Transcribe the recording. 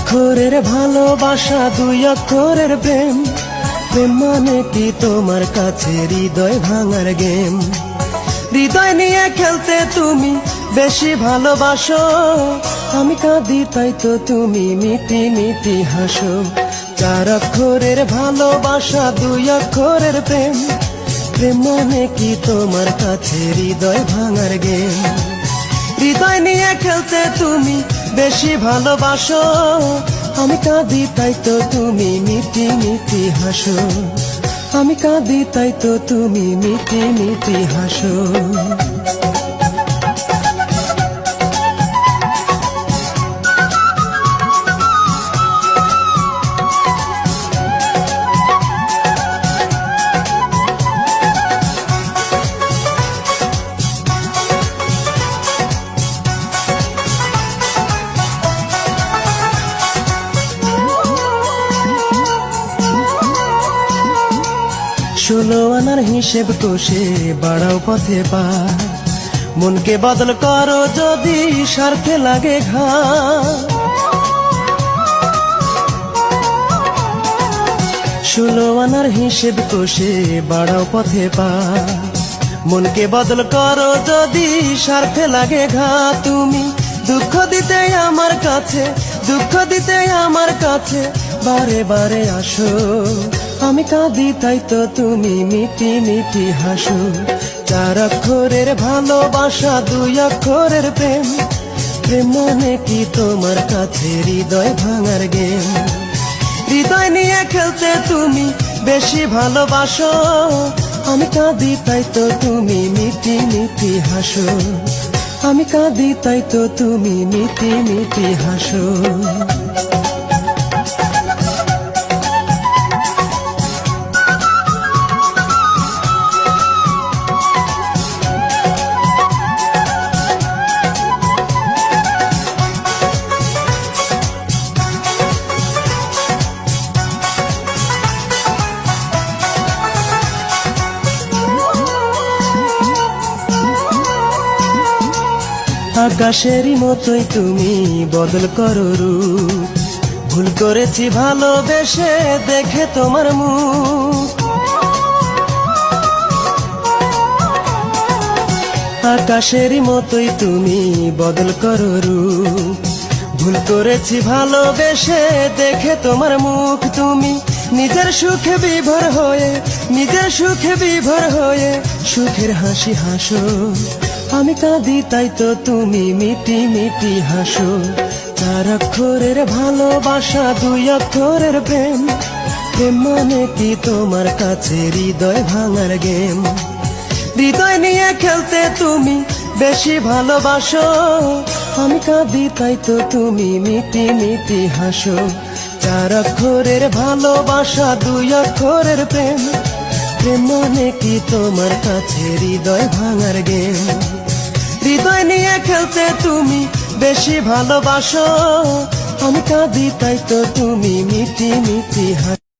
অক্ষরের ভালোবাসা, দুই অক্ষরের প্রেম। প্রেম মানে কি তোমার কাছে হৃদয় ভাঙার গেম। হৃদয় নিয়ে খেলতে তুমি বেশি ভালোবাসো, আমি কাঁদি তাই তো তুমি মিটি মিটি হাসো। চার অক্ষরের ভালোবাসা, দুই অক্ষরের প্রেম। প্রেম মানে কি তোমার কাছে হৃদয় ভাঙার গেম। হৃদয় নিয়ে খেলতে তুমি বেশি ভালোবাসো, আমি কাঁদি তাই তো তুমি মিটি মিটি হাসো। আমি কাঁদি তাই তো তুমি মিটি মিটি হাসো। ষোলো আনার হিসেব কষে বাড়াও পথে পার, মনকে বদল করো যদি স্বার্থে লাগে ঘা। ষোলো আনার হিসেব কষে বাড়াও পথে পার, মনকে বদল করো যদি স্বার্থে লাগে ঘা। তুমি দুঃখ দিতে আমার কাছে, দুঃখ দিতে আমার কাছে বারে বারে আসো, আমি কাঁদি তাই তো তুমি মিটি মিটি হাসো। চার অক্ষরের ভালোবাসা, দুই অক্ষরের প্রেম। প্রেম মানে কি তোমার কাছে হৃদয় ভাঙার গেম। হৃদয় নিয়ে খেলতে তুমি বেশি ভালোবাসো, আমি কাঁদি তাই তো তুমি মিটি মিটি হাসো। আমি কাঁদি তাই তো তুমি মিটি মিটি হাসো। আকাশেরই মতোই তুমি বদল করো রূপ, ভুল করেছি ভালোবেসে দেখে তোমার মুখ। আকাশেরই মতোই তুমি বদল করো রূপ, ভুল করেছি ভালোবেসে দেখে তোমার মুখ। তুমি নিজের সুখে বিভোর হয়ে, নিজের সুখে বিভোর হয়ে সুখের হাসি হাসো, আমি কাঁদি তাই তো তুমি মিটি মিটি হাসো। চার অক্ষরের ভালোবাসা, দুই অক্ষরের প্রেম। প্রেম মানে কি তোমার কাছে হৃদয় ভাঙার গেম। হৃদয় নিয়ে খেলতে তুমি বেশি ভালোবাসো, আমি কাঁদি তাই তো তুমি মিটি মিটি হাসো। চার অক্ষরের ভালোবাসা, দুই অক্ষরের প্রেম। প্রেম মানে কি তোমার কাছে হৃদয় ভাঙার গেম। হৃদয় নিয়ে খেলতে তুমি বেশি ভালোবাসো, আমি কাঁদি তাই তো তুমি মিটি মিটি হাসো।